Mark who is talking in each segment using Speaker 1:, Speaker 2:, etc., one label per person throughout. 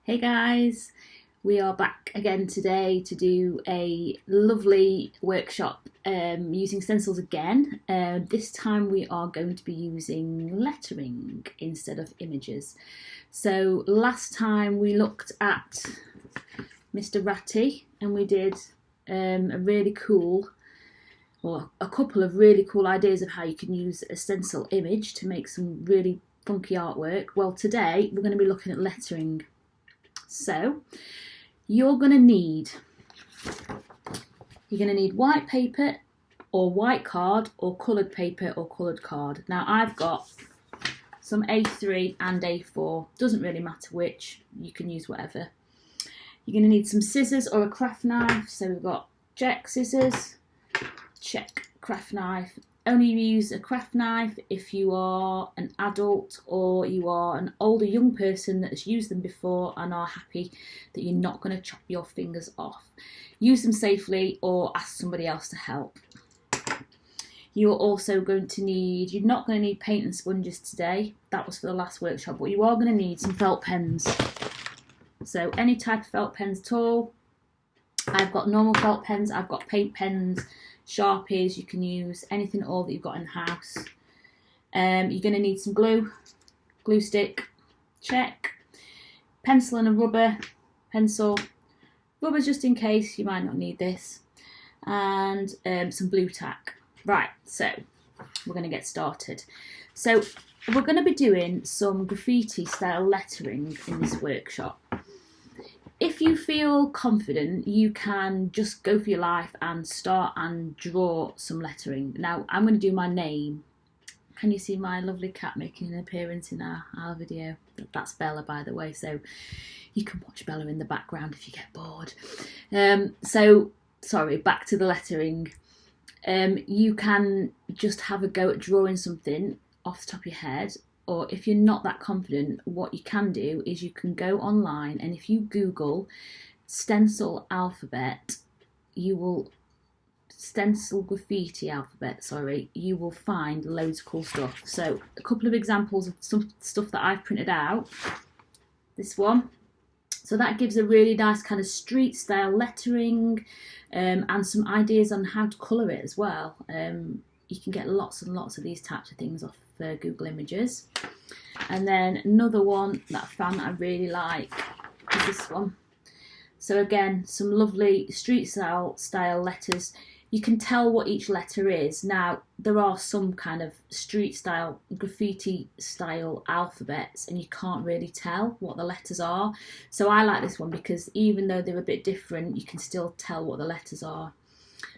Speaker 1: Hey guys, we are back again today to do a lovely workshop using stencils again. This time we are going to be using lettering instead of images. So last time we looked at Mr. Ratty and we did a couple of really cool ideas of how you can use a stencil image to make some really funky artwork. Well, today we're going to be looking at lettering. So you're going to need white paper or white card or coloured paper or coloured card. Now I've got some A3 and A4, doesn't really matter which, you can use whatever. You're going to need some scissors or a craft knife. So we've got check scissors, check craft knife. Only use a craft knife if you are an adult or you are an older young person that has used them before and are happy that you're not going to chop your fingers off. Use them safely or ask somebody else to help. You're also going to need, you're not going to need paint and sponges today. That was for the last workshop, but you are going to need some felt pens. So any type of felt pens at all. I've got normal felt pens, I've got paint pens, Sharpies, you can use anything at all that you've got in the house. You're going to need some glue stick, check, pencil and a rubber pencil, rubber just in case, you might not need this, and some blue tack. Right, so we're going to get started. So we're going to be doing some graffiti style lettering in this workshop. If you feel confident, you can just go for your life and start and draw some lettering. Now, I'm going to do my name. Can you see my lovely cat making an appearance in our video? That's Bella, by the way, so you can watch Bella in the background if you get bored. Sorry, back to the lettering. You can just have a go at drawing something off the top of your head. Or if you're not that confident, what you can do is you can go online and if you Google stencil alphabet, stencil graffiti alphabet, you will find loads of cool stuff. So a couple of examples of some stuff that I've printed out. This one. So that gives a really nice kind of street style lettering and some ideas on how to colour it as well. You can get lots and lots of these types of things off Google Images. And then another one that I found that I really like is this one. So again, some lovely street style letters. You can tell what each letter is. Now, there are some kind of street style, graffiti style alphabets and you can't really tell what the letters are. So I like this one because even though they're a bit different, you can still tell what the letters are.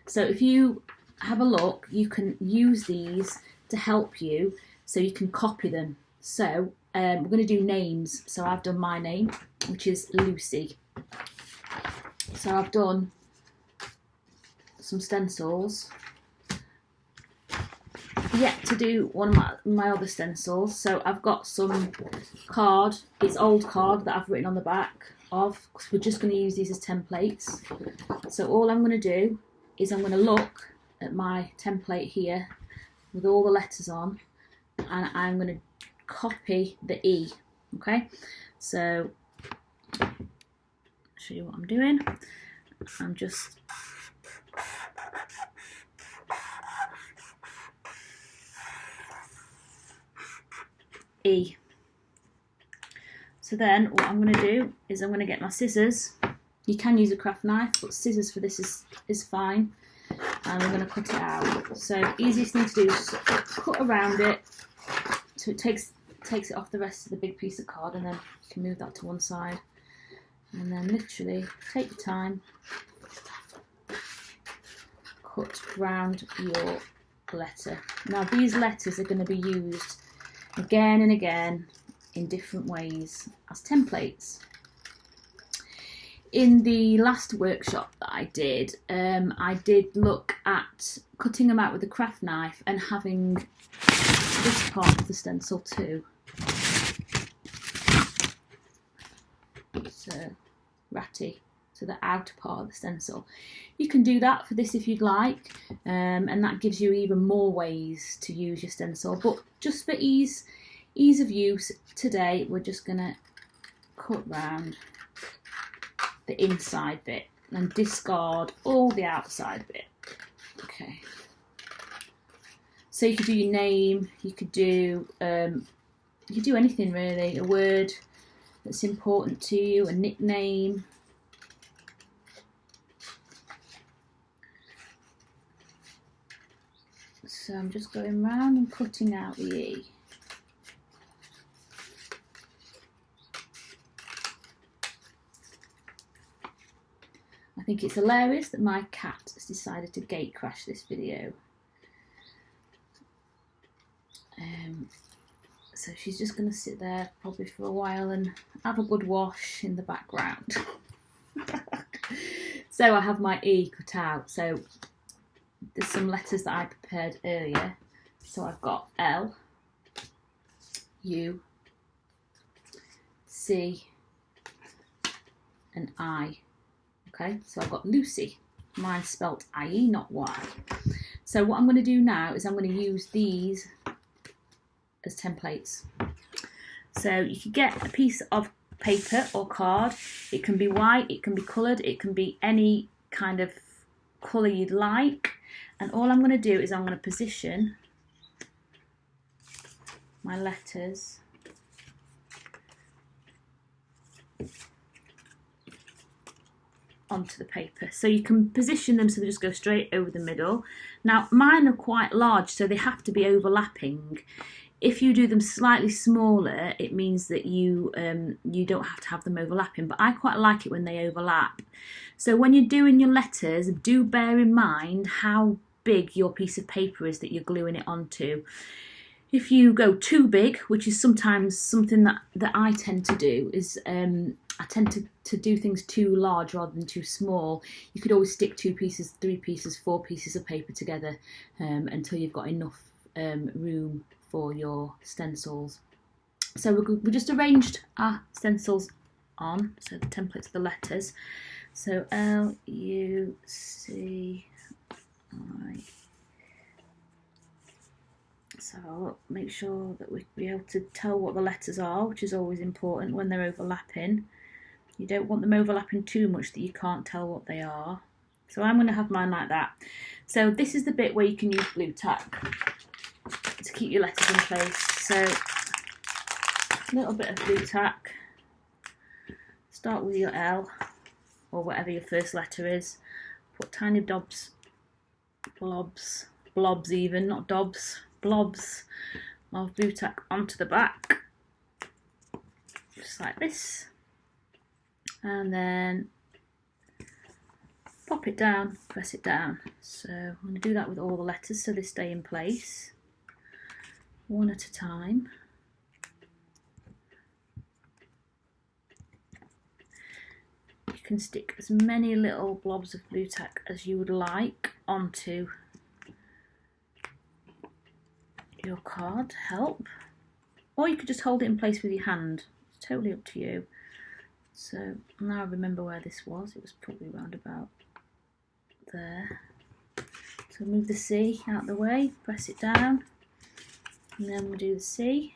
Speaker 1: So if you have a look, you can use these to help you so you can copy them. So we're going to do names. So I've done my name, which is Lucie. So I've done some stencils. Yet to do one of my other stencils. So I've got some card. It's old card that I've written on the back of, because we're just going to use these as templates. So all I'm going to do is I'm going to look at my template here with all the letters on and I'm going to copy the E. Okay, so I'll show you what I'm doing. I'm just E. So then what I'm going to do is I'm going to get my scissors. You can use a craft knife, but scissors for this is fine. And we're going to cut it out. So easiest thing to do is cut around it so it takes it off the rest of the big piece of card, and then you can move that to one side. And then literally take your time, cut round your letter. Now these letters are going to be used again and again in different ways as templates. In the last workshop that I did look at cutting them out with a craft knife and having this part of the stencil too. So Ratty, so the outer part of the stencil. You can do that for this if you'd like, and that gives you even more ways to use your stencil. But just for ease of use today, we're just gonna cut round the inside bit and discard all the outside bit. Okay. So you could do your name, you could do anything really, a word that's important to you, a nickname. So I'm just going round and cutting out the E. I think it's hilarious that my cat has decided to gate crash this video. So she's just going to sit there probably for a while and have a good wash in the background. So I have my E cut out. So there's some letters that I prepared earlier. So I've got L, U, C, and I. Okay, so I've got Lucie. Mine's spelt I-E, not Y. So what I'm going to do now is I'm going to use these as templates. So you can get a piece of paper or card. It can be white, it can be coloured, it can be any kind of colour you'd like. And all I'm going to do is I'm going to position my letters onto the paper. So you can position them so they just go straight over the middle. Now mine are quite large, so they have to be overlapping. If you do them slightly smaller, it means that you don't have to have them overlapping, but I quite like it when they overlap. So when you're doing your letters, do bear in mind how big your piece of paper is that you're gluing it onto. If you go too big, which is sometimes something that I tend to do, is I tend to do things too large rather than too small. You could always stick 2 pieces, 3 pieces, 4 pieces of paper together until you've got enough room for your stencils. So we just arranged our stencils on, so the templates of the letters. So L, U, C, I. So I'll make sure that we'll be able to tell what the letters are, which is always important when they're overlapping. You don't want them overlapping too much that you can't tell what they are. So I'm going to have mine like that. So this is the bit where you can use glue tack to keep your letters in place. So a little bit of glue tack. Start with your L or whatever your first letter is. Put tiny blobs even, not dobs, blobs of glue tack onto the back, just like this, and then pop it down, press it down. So I'm going to do that with all the letters so they stay in place, one at a time. You can stick as many little blobs of glue tack as you would like onto your card to help, or you could just hold it in place with your hand. It's totally up to you. So now I remember where this was. It was probably round about there. So move the C out of the way, press it down, and then we'll do the C.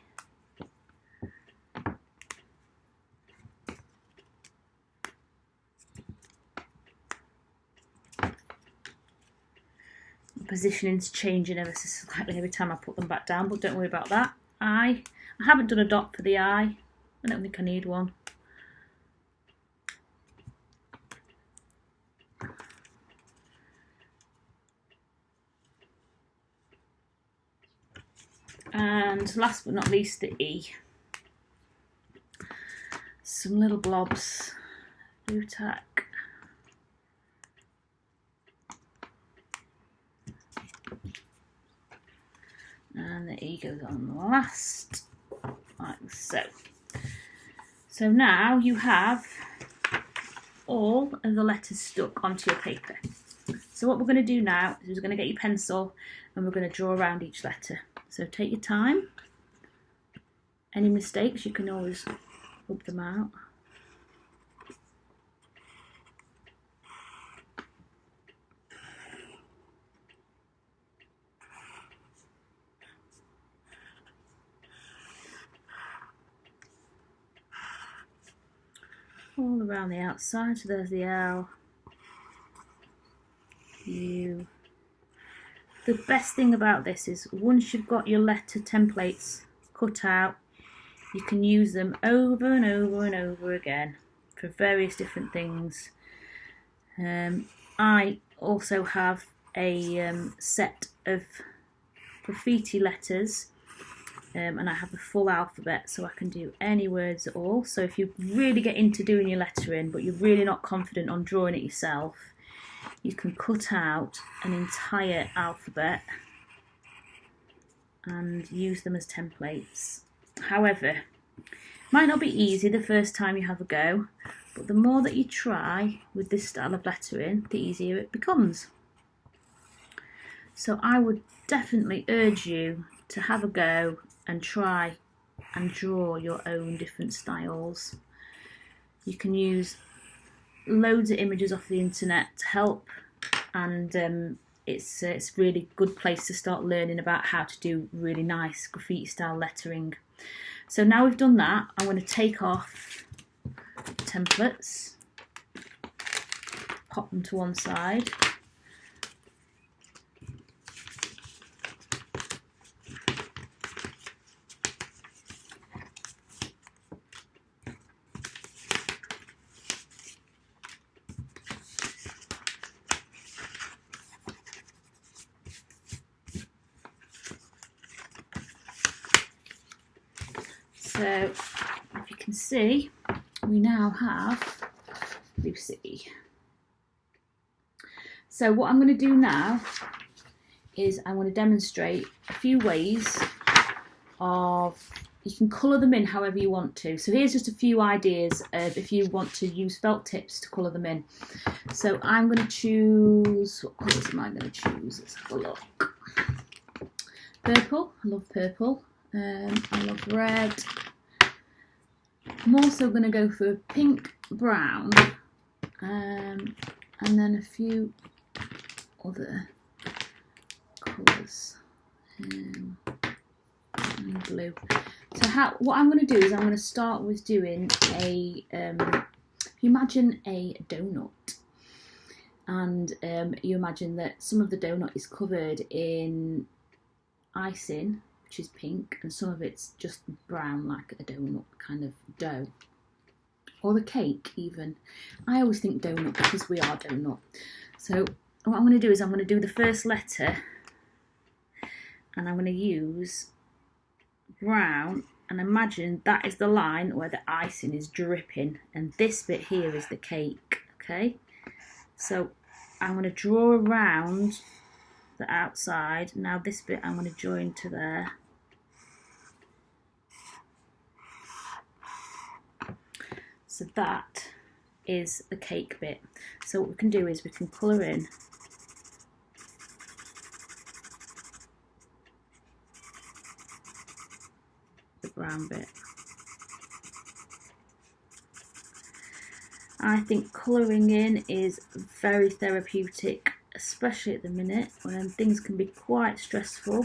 Speaker 1: Positioning's changing ever so slightly every time I put them back down, but don't worry about that. I haven't done a dot for the I. I don't think I need one. And last but not least, the E. Some little blobs, glue tack. And the E goes on last, like so. So now you have all of the letters stuck onto your paper. So what we're going to do now is we're going to get your pencil and we're going to draw around each letter. So take your time. Any mistakes, you can always rub them out. all around the outside. So there's the L, U. The best thing about this is once you've got your letter templates cut out, you can use them over and over and over again for various different things. I also have a set of graffiti letters, and I have a full alphabet, so I can do any words at all. So if you really get into doing your lettering but you're really not confident on drawing it yourself, you can cut out an entire alphabet and use them as templates. However, it might not be easy the first time you have a go, but the more that you try with this style of lettering, the easier it becomes. So I would definitely urge you to have a go and try and draw your own different styles. You can use loads of images off the internet to help, and it's a really good place to start learning about how to do really nice graffiti style lettering. So now we've done that, I'm going to take off the templates, pop them to one side. So, if you can see, we now have Lucie. So what I'm going to do now is I'm going to demonstrate a few ways of, you can colour them in however you want to. So here's just a few ideas of if you want to use felt tips to colour them in. So I'm going to choose, what colours am I going to choose? Let's have a look. Purple, I love purple. I love red. I'm also going to go for pink, brown, and then a few other colours, and blue. So what I'm going to do is I'm going to start with doing a, you imagine a donut, and you imagine that some of the donut is covered in icing, which is pink, and some of it's just brown like a donut kind of dough, or a cake even. I always think donut because we are donut. So what I'm going to do is I'm going to do the first letter, and I'm going to use brown, and imagine that is the line where the icing is dripping, and this bit here is the cake. Okay, so I'm going to draw around the outside. Now this bit I'm going to join to there. So that is the cake bit. So what we can do is we can colour in the brown bit. I think colouring in is very therapeutic, especially at the minute when things can be quite stressful.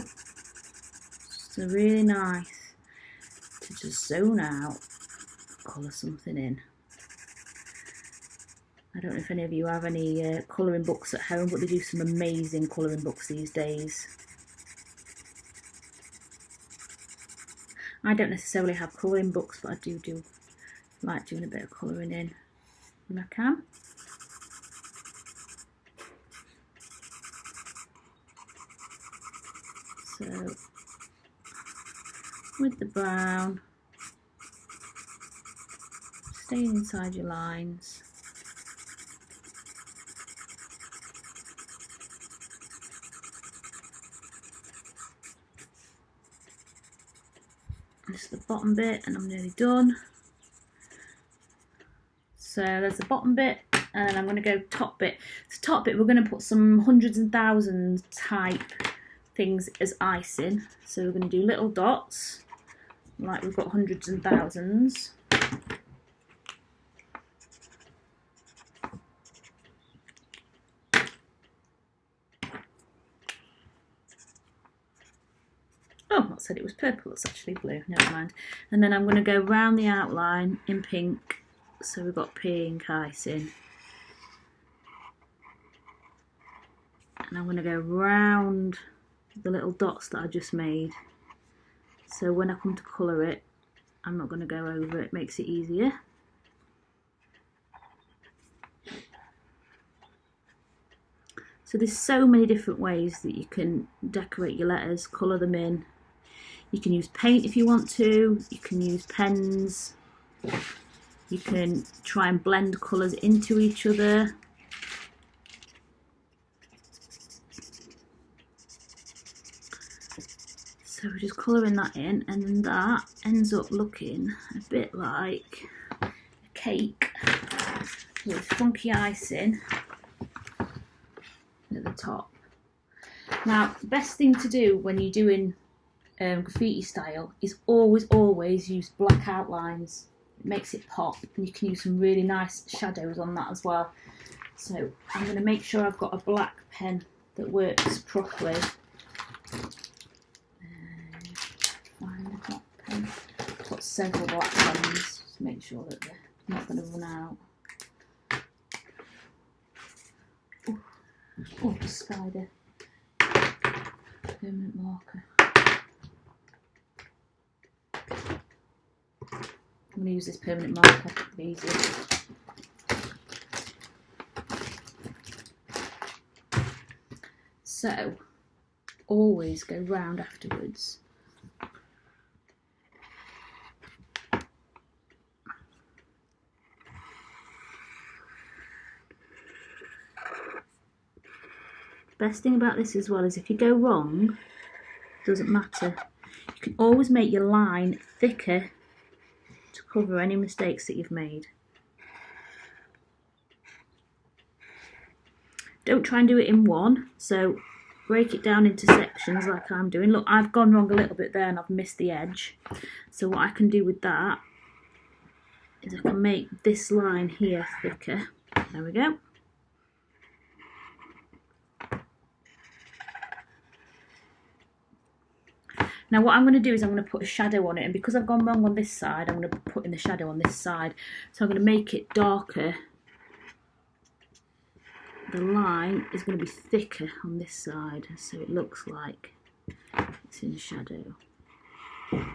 Speaker 1: So really nice to just zone out, colour something in. I don't know if any of you have any colouring books at home, but they do some amazing colouring books these days. I don't necessarily have colouring books, but I do like doing a bit of colouring in when I can. So with the brown, staying inside your lines. This is the bottom bit, and I'm nearly done. So there's the bottom bit, and then I'm going to go top bit. So top bit, we're going to put some hundreds and thousands type things as icing. So we're going to do little dots, like we've got hundreds and thousands. Oh, I said it was purple, it's actually blue, never mind. And then I'm going to go round the outline in pink, So we've got pink icing. And I'm going to go round the little dots that I just made. So when I come to colour it, I'm not going to go over it, makes it easier. So there's so many different ways that you can decorate your letters, colour them in. You can use paint if you want to, you can use pens, you can try and blend colours into each other. So we're just colouring that in, and then that ends up looking a bit like a cake with funky icing at the top. Now, the best thing to do when you're doing graffiti style is always use black outlines. It makes it pop, and you can use some really nice shadows on that as well. So I'm going to make sure I've got a black pen that works properly. Find a black pen. I've got several black pens to make sure that they're not going to run out. Oh, the spider. Permanent marker. I'm going to use this permanent marker, it's easier. So, always go round afterwards. Best thing about this as well is if you go wrong, it doesn't matter. You can always make your line thicker to cover any mistakes that you've made. Don't try and do it in one, so break it down into sections like I'm doing. Look, I've gone wrong a little bit there and I've missed the edge. So what I can do with that is I can make this line here thicker. There we go. Now what I'm going to do is I'm going to put a shadow on it, and because I've gone wrong on this side, I'm going to put in the shadow on this side. So I'm going to make it darker. The line is going to be thicker on this side, so it looks like it's in shadow. I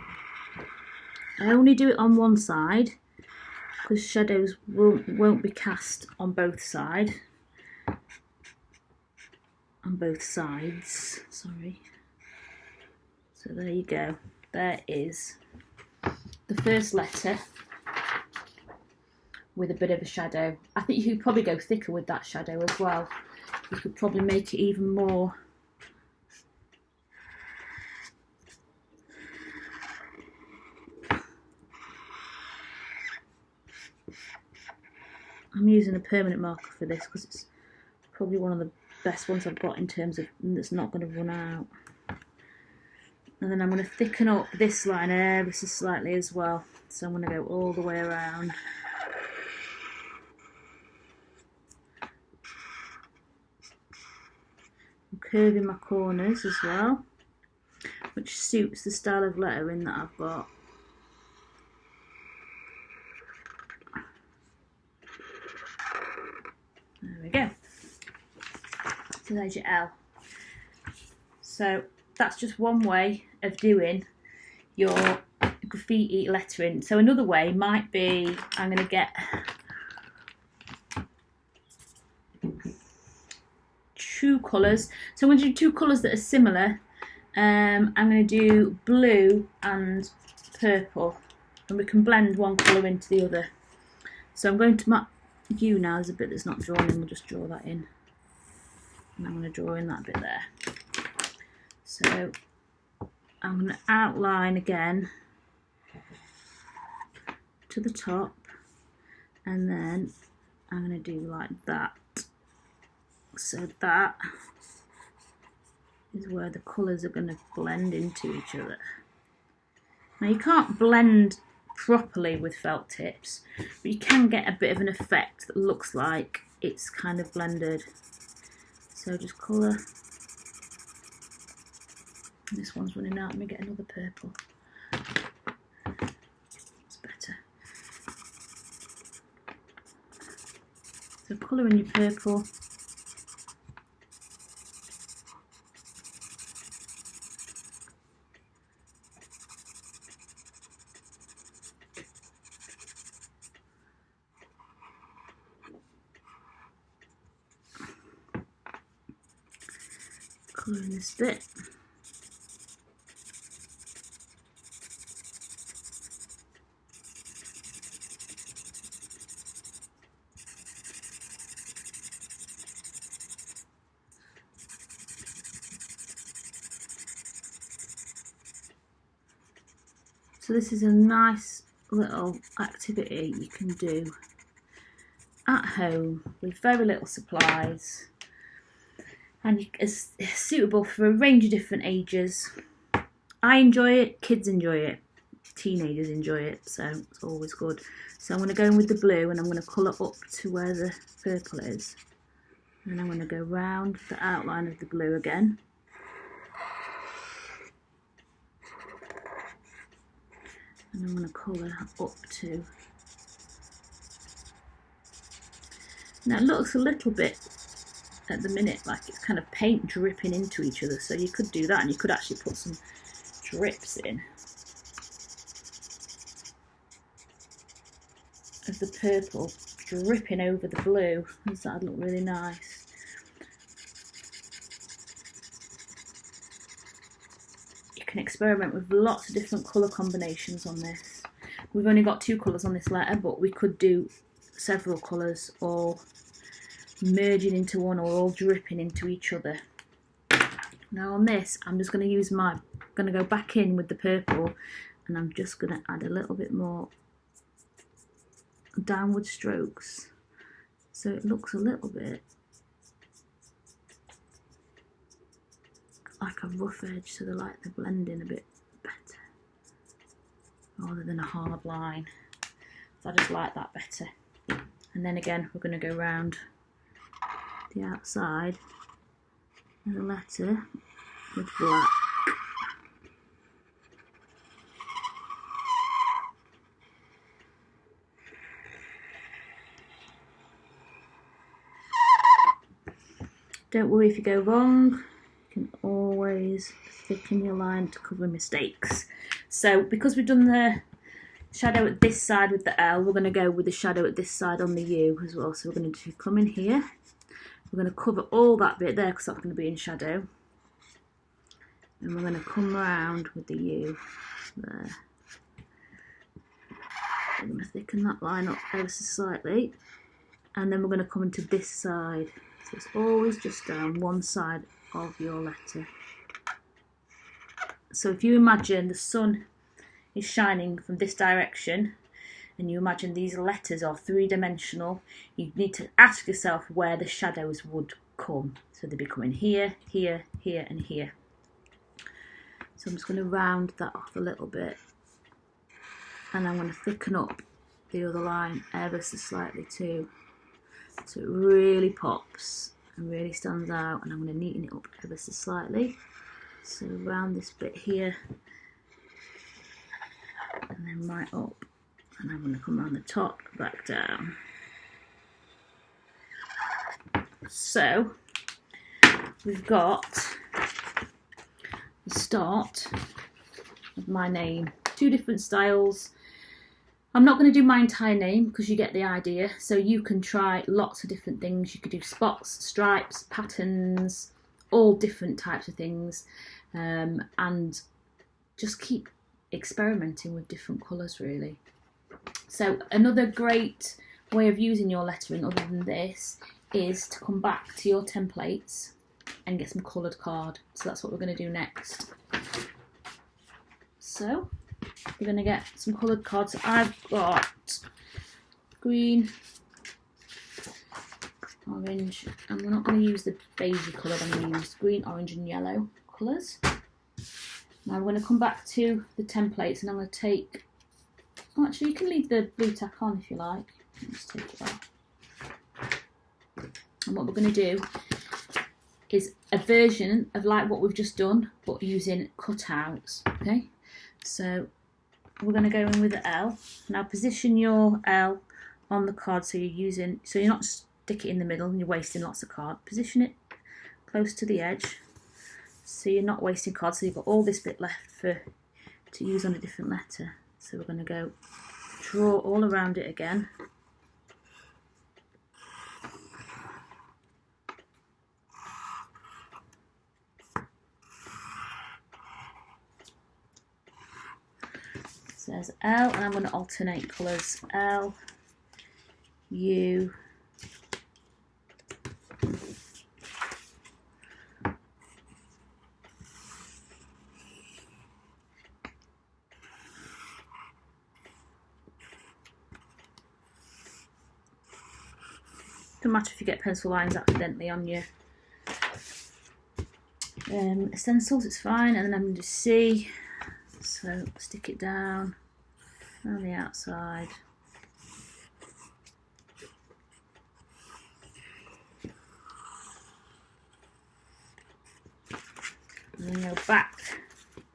Speaker 1: only do it on one side because shadows won't be cast on both sides. Sorry. So there you go. There is the first letter with a bit of a shadow. I think you could probably go thicker with that shadow as well. You could probably make it even more. I'm using a permanent marker for this because it's probably one of the best ones I've got in terms of that's not going to run out. And then I'm going to thicken up this line ever so slightly as well. So I'm going to go all the way around. I'm curving my corners as well, which suits the style of lettering that I've got. There we go. So there's your L. So that's just one way of doing your graffiti lettering. So another way might be, I'm going to get two colours. So I'm going to do two colours that are similar. I'm going to do blue and purple, and we can blend one colour into the other. So I'm going to mark you now. There's a bit that's not drawn in, we'll just draw that in. And I'm going to draw in that bit there. So I'm going to outline again to the top, and then I'm going to do like that. So that is where the colours are going to blend into each other. Now you can't blend properly with felt tips, but you can get a bit of an effect that looks like it's kind of blended. So just colour. This one's running out. Let me get another purple. It's better. So colour in your purple. Colour in this bit. So this is a nice little activity you can do at home with very little supplies, and it's suitable for a range of different ages. I enjoy it, kids enjoy it, teenagers enjoy it, so it's always good. So I'm going to go in with the blue and I'm going to colour up to where the purple is, and I'm going to go round the outline of the blue again. And I'm going to colour up to. Now it looks a little bit at the minute like it's kind of paint dripping into each other, so you could do that, and you could actually put some drips in of the purple dripping over the blue, because that'd look really nice. You can experiment with lots of different colour combinations on this. We've only got 2 colours on this letter, but we could do several colours all merging into one or all dripping into each other. Now on this, I'm just going to use going to go back in with the purple, and I'm just going to add a little bit more downward strokes, so it looks a little bit like a rough edge, so they're blending a bit better rather than a hard line. So I just like that better. And then again, we're going to go round the outside of the letter with black. Don't worry if you go wrong, you can always thicken your line to cover mistakes. So because we've done the shadow at this side with the L, we're going to go with the shadow at this side on the U as well. So we're going to come in here, we're going to cover all that bit there because that's going to be in shadow, and we're going to come round with the U there. We're going to thicken that line up ever so slightly, and then we're going to come into this side. So it's always just down one side of your letter. So if you imagine the sun is shining from this direction, and you imagine these letters are 3-dimensional, you need to ask yourself where the shadows would come. So they'd be coming here, here, here, and here. So I'm just going to round that off a little bit, and I'm going to thicken up the other line ever so slightly too, so it really pops and really stands out. And I'm going to neaten it up ever so slightly, so around this bit here, and then right up, and I'm going to come around the top, back down. So we've got the start of my name, 2 different styles. I'm not going to do my entire name because you get the idea, so you can try lots of different things. You could do spots, stripes, patterns, all different types of things, and just keep experimenting with different colours really. So another great way of using your lettering other than this is to come back to your templates and get some coloured card. So that's what we're going to do next. So we're going to get some coloured cards. So I've got green, orange, and we're not going to use the beigey colour, I'm going to use green, orange and yellow colours. Now I'm going to come back to the templates, and I'm going to take, oh, actually you can leave the blue tack on if you like. Just take it off. And what we're going to do is a version of like what we've just done, but using cutouts. Okay, so we're going to go in with the L. Now position your L on the card so you're not stick it in the middle and you're wasting lots of card. Position it close to the edge so you're not wasting card, so you've got all this bit left to use on a different letter. So we're going to go draw all around it again. It says L, and I'm going to alternate colours. L, U, doesn't matter if you get pencil lines accidentally on your stencils, it's fine. And then I'm going to C, so stick it down on the outside. And then go back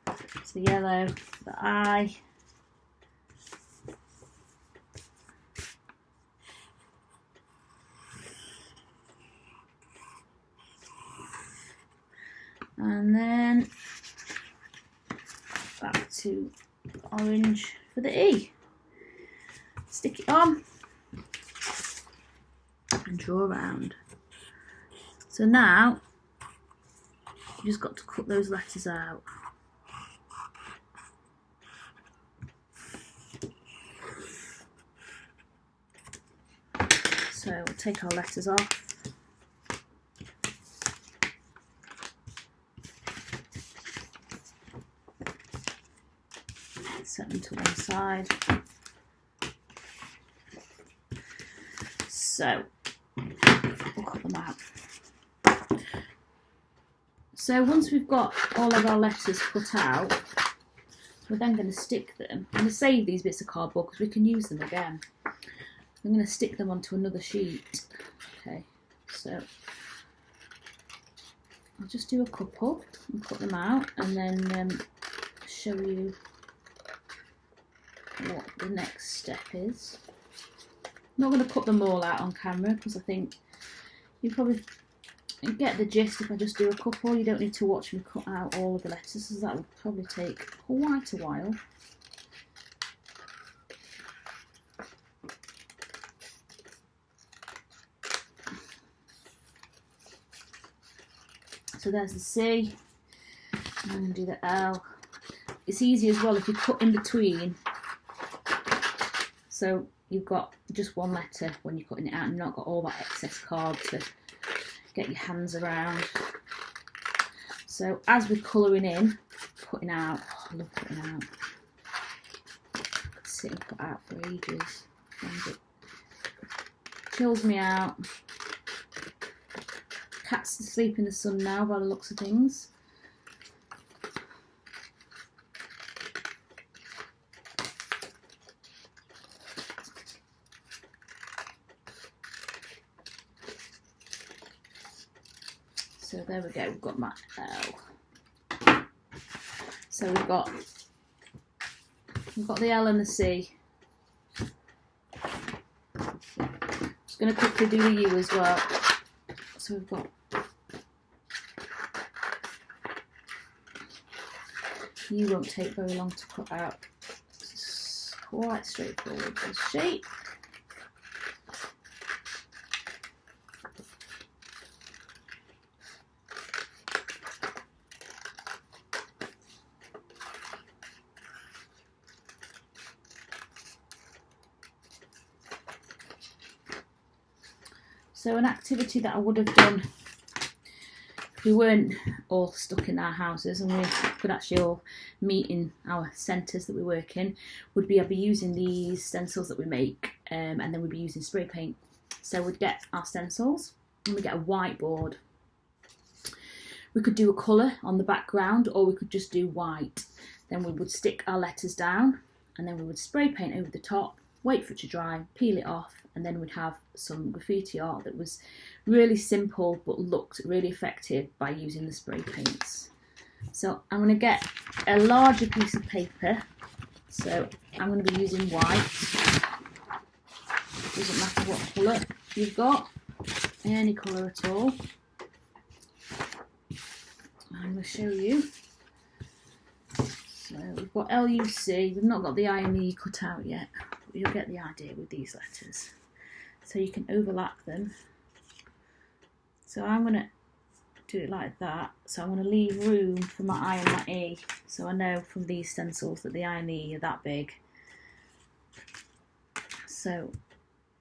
Speaker 1: to the yellow, the I. And then back to orange for the E. Stick it on and draw around. So now you just got to cut those letters out. So we'll take our letters off. Set them to one side. So we'll cut them out. So once we've got all of our letters cut out, we're then going to stick them. I'm going to save these bits of cardboard because we can use them again. I'm going to stick them onto another sheet. Okay, so I'll just do a couple and cut them out, and then show you what the next step is. I'm not going to cut them all out on camera because I think you probably get the gist if I just do a couple. You don't need to watch me cut out all of the letters, so that would probably take quite a while. So there's the C, and I'm going to do the L. It's easy as well if you cut in between, so you've got just one letter when you're cutting it out and you've not got all that excess card to get your hands around. So as we're colouring in, putting out, oh, I love putting out. I could sit and put out for ages. It chills me out. Cat's asleep in the sun now by the looks of things. So there we go, we've got my L. So we've got the L and the C. Just going to quickly do the U as well. So we've got U won't take very long to cut out. It's quite straightforward, this shape. So an activity that I would have done if we weren't all stuck in our houses and we could actually all meet in our centres that we work in would be I'd be using these stencils that we make, and then we'd be using spray paint. So we'd get our stencils and we'd get a whiteboard. We could do a colour on the background or we could just do white. Then we would stick our letters down and then we would spray paint over the top, wait for it to dry, peel it off, and then we'd have some graffiti art that was really simple but looked really effective by using the spray paints. So I'm going to get a larger piece of paper, so I'm going to be using white. Doesn't matter what colour you've got. any colour at all. I'm going to show you. So we've got Lucie, we've not got the IME cut out yet, but you'll get the idea with these letters. So you can overlap them. So I'm going to do it like that. So I'm going to leave room for my I and my E. So I know from these stencils that the I and the E are that big. So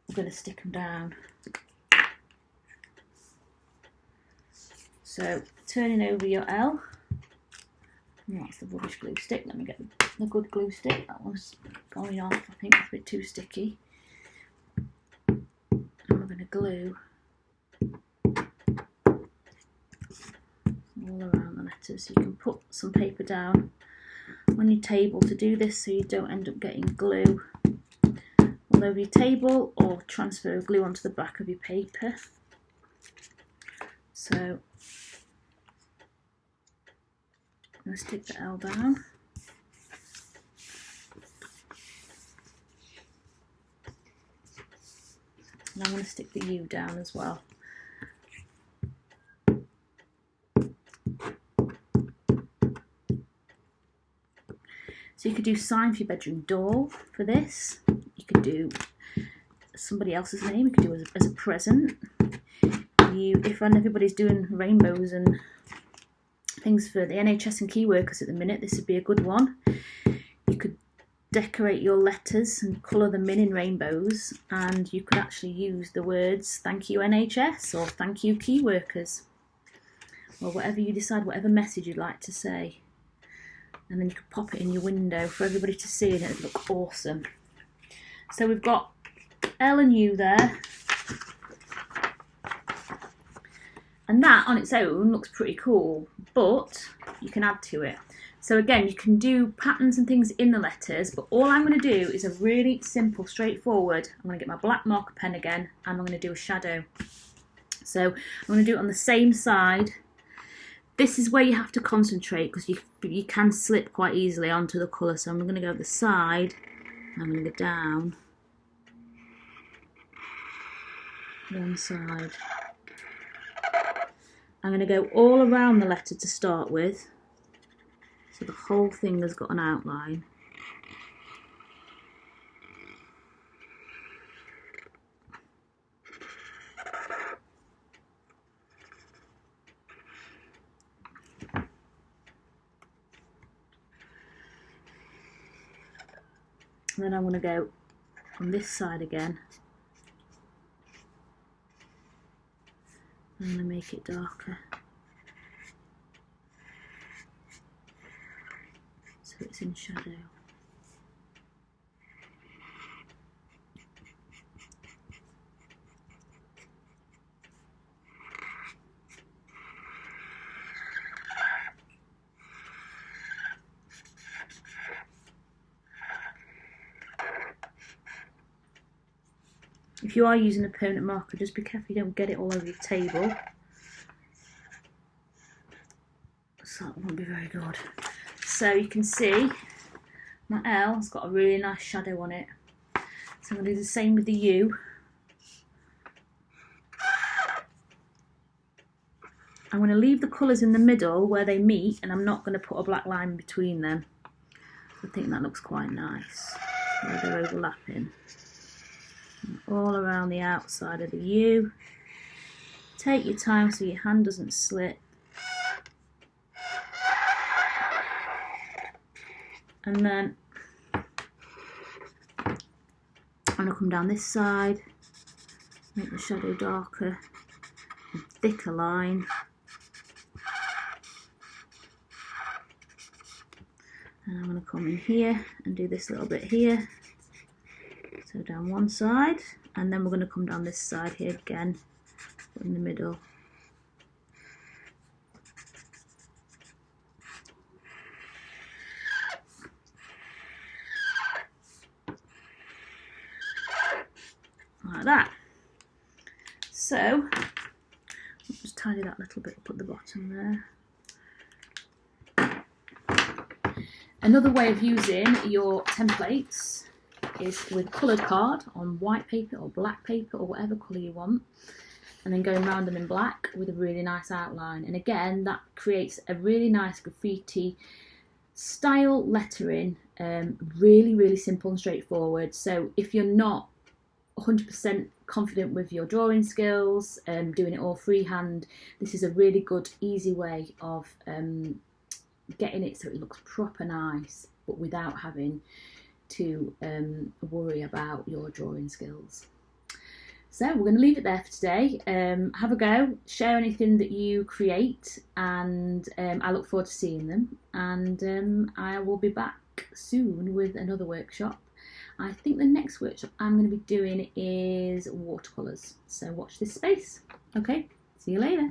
Speaker 1: I'm going to stick them down. So turning over your L. Oh, that's the rubbish glue stick. Let me get the good glue stick. That one's going off. I think it's a bit too sticky. And we're going to glue all around the letters. You can put some paper down on your table to do this so you don't end up getting glue all over your table, or transfer glue onto the back of your paper. So I'm going to stick the L down. And I'm going to stick the U down as well. So you could do sign for your bedroom door for this. You could do somebody else's name. You could do as a present. If everybody's doing rainbows and things for the NHS and key workers at the minute, this would be a good one. You could decorate your letters and colour them in rainbows, and you could actually use the words "Thank you NHS" or "Thank you key workers," or whatever you decide, whatever message you'd like to say. And then you could pop it in your window for everybody to see, and it would look awesome. So we've got L and U there. And that on its own looks pretty cool, but you can add to it. So again, you can do patterns and things in the letters, but all I'm going to do is a really simple, straightforward. I'm going to get my black marker pen again, and I'm going to do a shadow. So I'm going to do it on the same side. This is where you have to concentrate, because you can slip quite easily onto the colour. So I'm going to go the side, and I'm going to go down one side. I'm going to go all around the letter to start with, so the whole thing has got an outline. And then I'm going to go on this side again. I'm going to make it darker, so it's in shadow. If you are using a permanent marker, just be careful you don't get it all over your table. So that won't be very good. So you can see my L has got a really nice shadow on it. So I'm going to do the same with the U. I'm going to leave the colours in the middle where they meet, and I'm not going to put a black line between them. I think that looks quite nice, where they're overlapping. And all around the outside of the U. Take your time so your hand doesn't slip. And then I'm going to come down this side, make the shadow darker, and thicker line. And I'm going to come in here and do this little bit here. So down one side, and then we're going to come down this side here again, in the middle. Like that. So I'll just tidy that little bit up at the bottom there. Another way of using your templates is with coloured card on white paper or black paper or whatever colour you want, and then going around them in black with a really nice outline. And again, that creates a really nice graffiti style lettering, really, really simple and straightforward. So if you're not 100% confident with your drawing skills, doing it all freehand, this is a really good, easy way of getting it so it looks proper nice, but without having to worry about your drawing skills. So we're going to leave it there for today. Have a go, share anything that you create, and I look forward to seeing them. And I will be back soon with another workshop. I think the next workshop I'm going to be doing is watercolours, so watch this space. Okay, see you later.